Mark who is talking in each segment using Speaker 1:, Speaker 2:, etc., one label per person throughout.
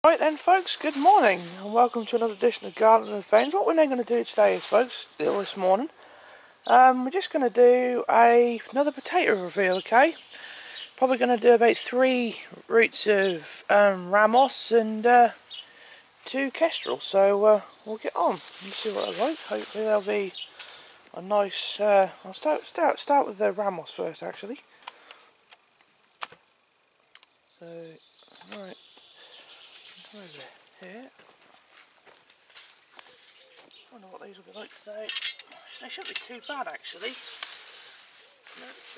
Speaker 1: Right then folks, good morning and welcome to another edition of Garden and Fens. What we're now going to do today is folks, this morning, we're just going to do another potato reveal, okay? Probably going to do about 3 roots of Ramos and 2 Kestrel, so we'll get on and see what they're like. Hopefully they'll be a nice, I'll start with the Ramos first actually. So, right, over here. I wonder what these will be like today. They shouldn't be too bad actually. Let's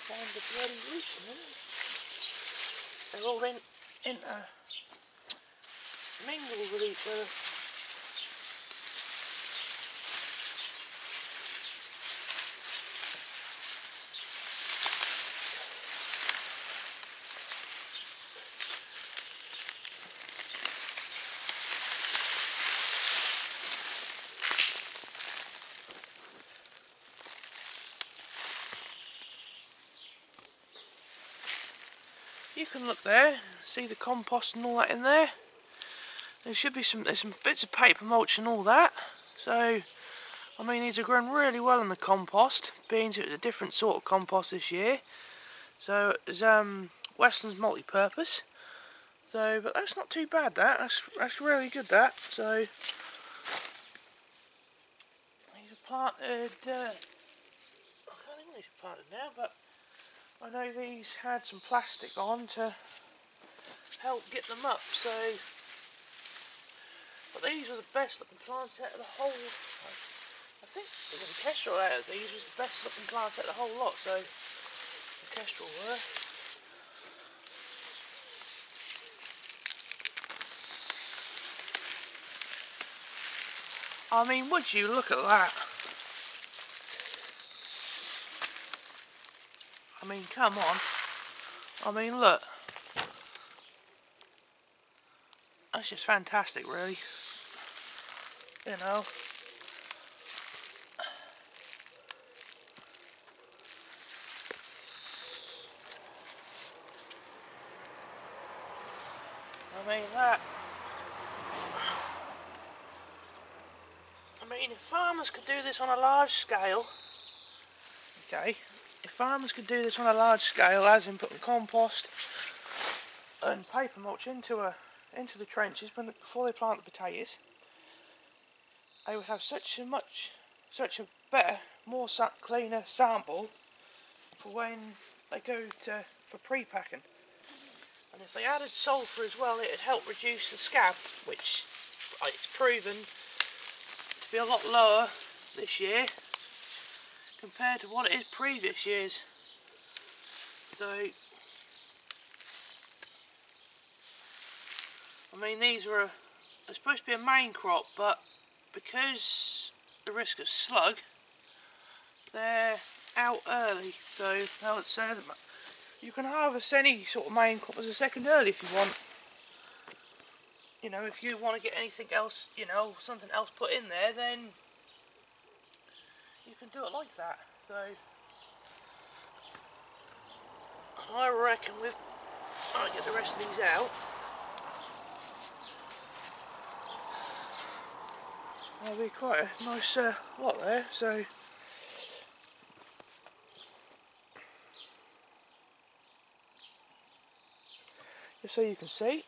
Speaker 1: find the bloody roots in them. They're all mingled with each other. You can look there, see the compost and all that in there. There should be there's some bits of paper mulch and all that. So, I mean, these are grown really well in the compost, being it was a different sort of compost this year. So it's Weston's multi-purpose. So, but that's not too bad. That's really good. That so these are planted. I can't think what these are planted now, but I know these had some plastic on to help get them up. So, but these were the best looking plants out of the whole. I think the Kestrel out of these was the best looking plants out of the whole lot. So the Kestrel were. I mean, would you look at that? I mean, come on. I mean, look. That's just fantastic, really. You know. I mean, that. I mean, if farmers could do this on a large scale, okay, if farmers could do this on a large scale, as in putting compost and paper mulch into the trenches before they plant the potatoes, they would have such a better, more cleaner sample for when they go for pre-packing. And if they added sulphur as well, it'd help reduce the scab, which it's proven to be a lot lower this year compared to what it is previous years. So, I mean, these are supposed to be a main crop, but because the risk of slug, they're out early. So now it says you can harvest any sort of main crop as a second early if you want. You know, if you want to get anything else, you know, something else put in there, then you can do it like that. So I reckon I'll get the rest of these out. There'll be quite a nice lot there. So just so you can see.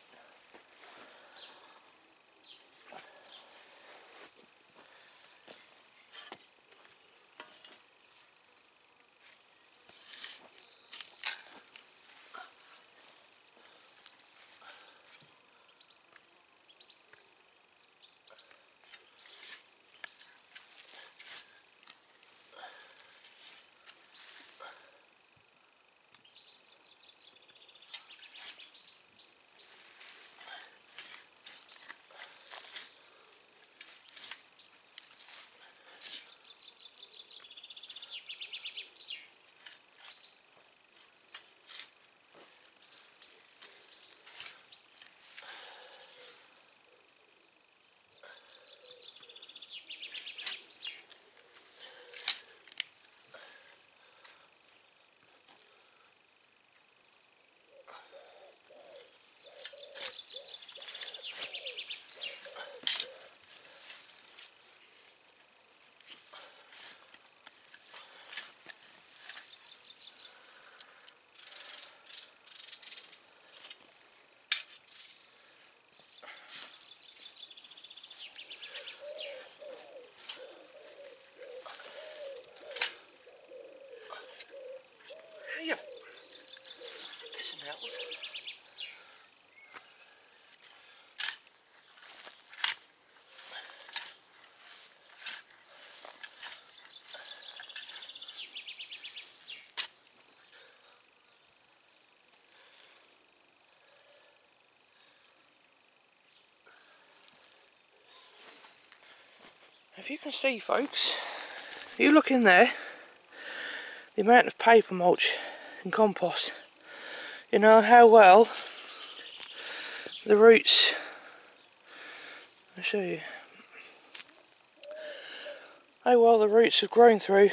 Speaker 1: you can see, folks, you look in there, the amount of paper mulch and compost, you know how well the roots, I'll show you, how well the roots have grown through.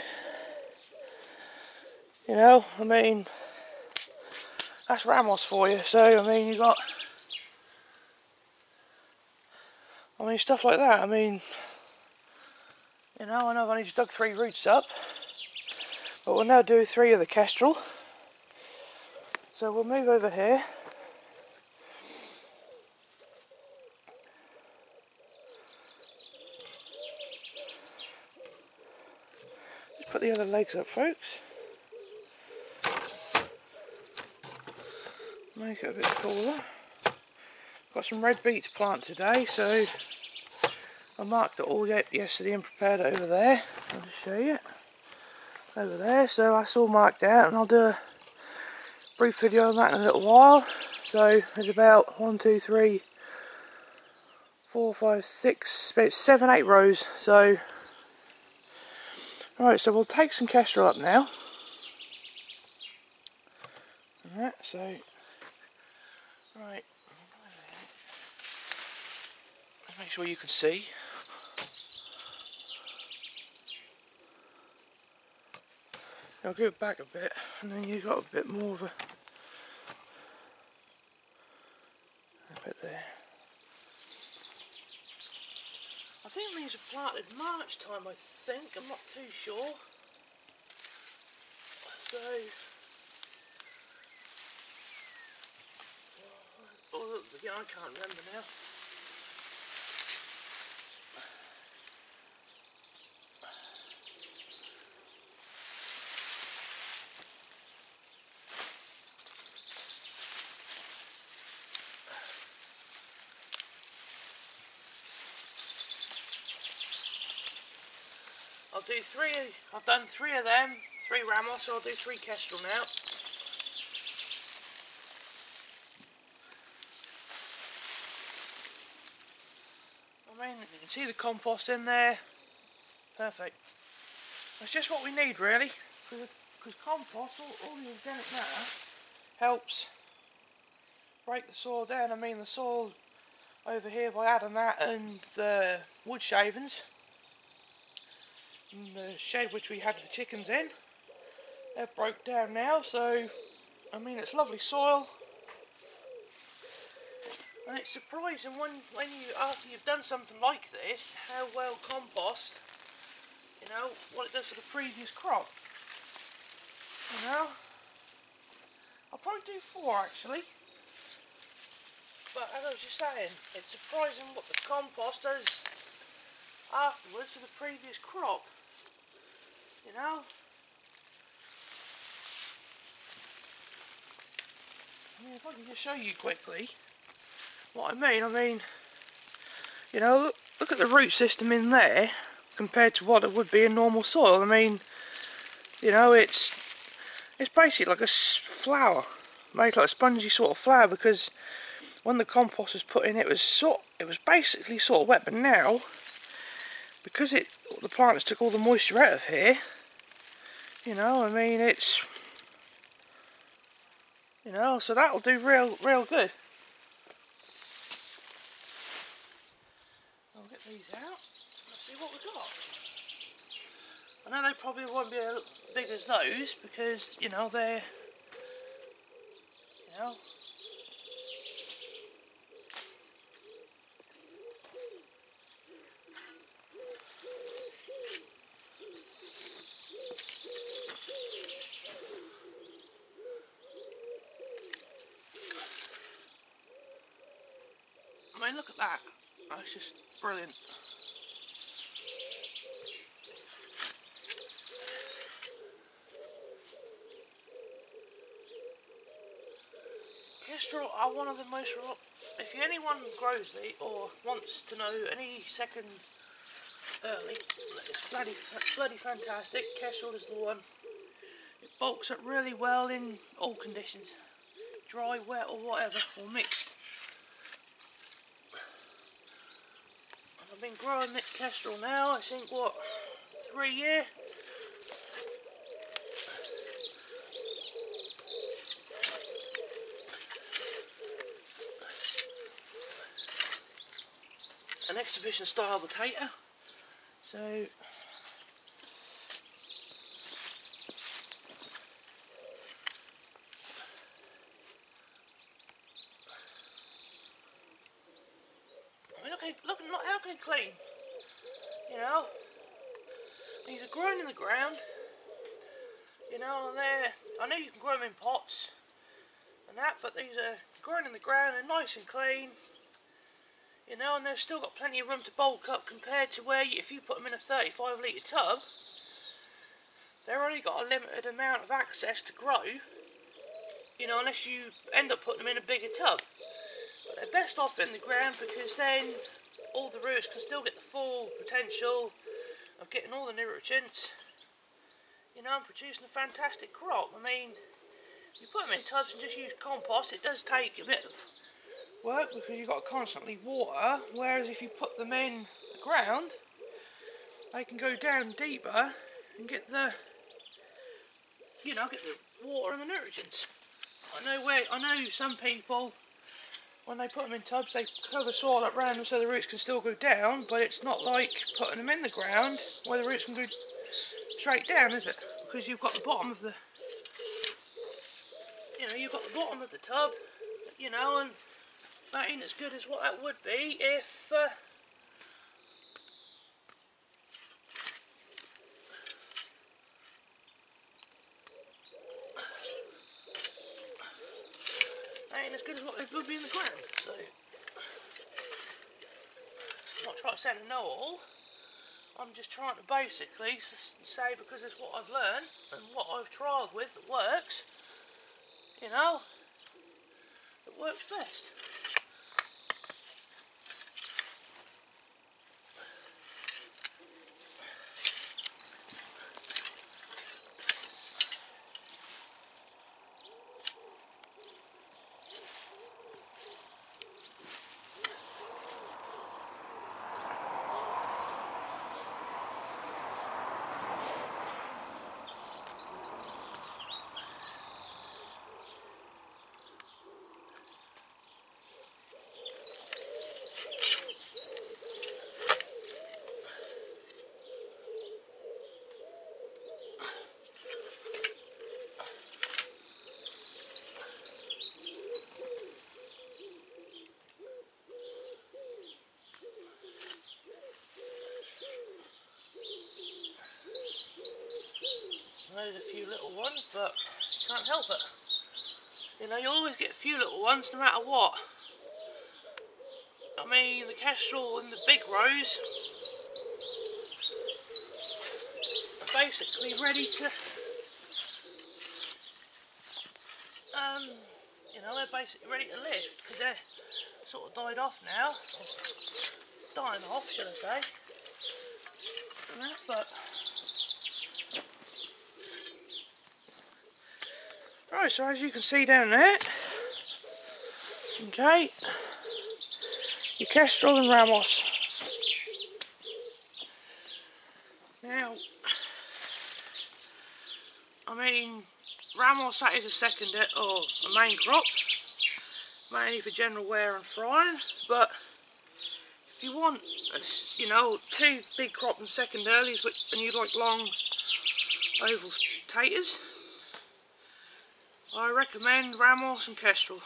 Speaker 1: You know, I mean, that's Ramos for you. So I mean, you got, I mean, stuff like that. I mean, you know, I know I've only just dug 3 roots up, but we'll now do 3 of the Kestrel. So we'll move over here. Just put the other legs up, folks. Make it a bit taller. Got some red beet to plant today, so I marked it all yesterday and prepared it over there. I'll just show you. Over there, so that's all marked out, and I'll do a brief video on that in a little while. So there's about 1, 2, 3, 4, 5, 6, about 7, 8 rows. So, alright, so we'll take some Kestrel up now. Alright, so, right, let's make sure you can see. I'll give it back a bit, and then you've got a bit more of a bit there. I think these were planted March time, I think, I'm not too sure. So, oh, again, I can't remember now. I'll do 3, I've done 3 of them, 3 Ramos, so I'll do 3 Kestrel now. I mean, you can see the compost in there, perfect. That's just what we need really, because compost, all the organic matter, helps break the soil down. I mean, the soil over here, by adding that and the wood shavings, and the shed which we had the chickens in, they've broke down now, so I mean it's lovely soil, and it's surprising when you, after you've done something like this, how well compost, you know, what it does for the previous crop. You know, I'll probably do 4 actually, but as I was just saying, it's surprising what the compost does afterwards for the previous crop. You know, I mean, if I can just show you quickly what I mean, you know, look at the root system in there compared to what it would be in normal soil. I mean, you know, it's basically like a flour, made like a spongy sort of flour, because when the compost was put in, it was basically sort of wet, but now, because the plants took all the moisture out of here, you know, I mean, it's, you know, so that'll do real good. I'll get these out. Let's see what we got. I know they probably won't be as big as those because, you know, they're, you know. I mean, look at that. That's just brilliant. Kestrel are one of the most, if anyone grows it or wants to know any second early, it's bloody fantastic. Kestrel is the one. It bulks up really well in all conditions, dry, wet or whatever, or mixed. I been growing it Kestrel now, I think, what, 3 years? An exhibition style potato. So I mean, look how clean. You know, these are growing in the ground. You know, and I know you can grow them in pots and that, but these are growing in the ground and nice and clean. You know, and they've still got plenty of room to bulk up compared to where if you put them in a 35 litre tub, they've only got a limited amount of access to grow. You know, unless you end up putting them in a bigger tub. But they're best off in the ground because then all the roots can still get the full potential of getting all the nutrients, you know, and producing a fantastic crop. I mean, if you put them in tubs and just use compost, it does take a bit of work because you've got to constantly water, whereas if you put them in the ground, they can go down deeper and get the, you know, get the water and the nutrients. I know some people, when they put them in tubs, they cover soil up around them so the roots can still go down, but it's not like putting them in the ground where the roots can go straight down, is it? Because you've got the bottom of the, you know, you've got the bottom of the tub, you know, and that ain't as good as what that would be if that ain't as good as what it would be in the ground. So I'm not trying to sound a know-all. I'm just trying to basically say, because it's what I've learned and what I've trialled with that works, you know, it works best. There's a few little ones, but you can't help it. You know, you always get a few little ones no matter what. I mean, the Kestrel and the big rows are basically ready to, you know, they're basically ready to lift because they're sort of died off now. Dying off, should I say. And that, but right, so as you can see down there, okay, your Kestrel and Ramos. Now, I mean, Ramos, that is a second or a main crop, mainly for general wear and frying, but if you want, you know, two big crop and second earlies and you like long oval potatoes, I recommend Ramos and Kestrel.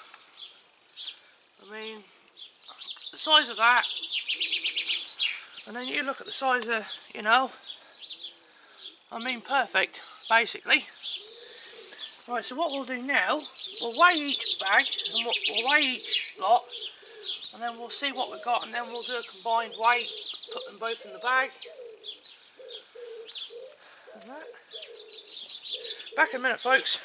Speaker 1: I mean, the size of that, and then you look at the size of, you know, I mean perfect, basically. Right, so what we'll do now, we'll weigh each bag, and we'll weigh each lot, and then we'll see what we've got, and then we'll do a combined weight, put them both in the bag. And that. Back in a minute, folks.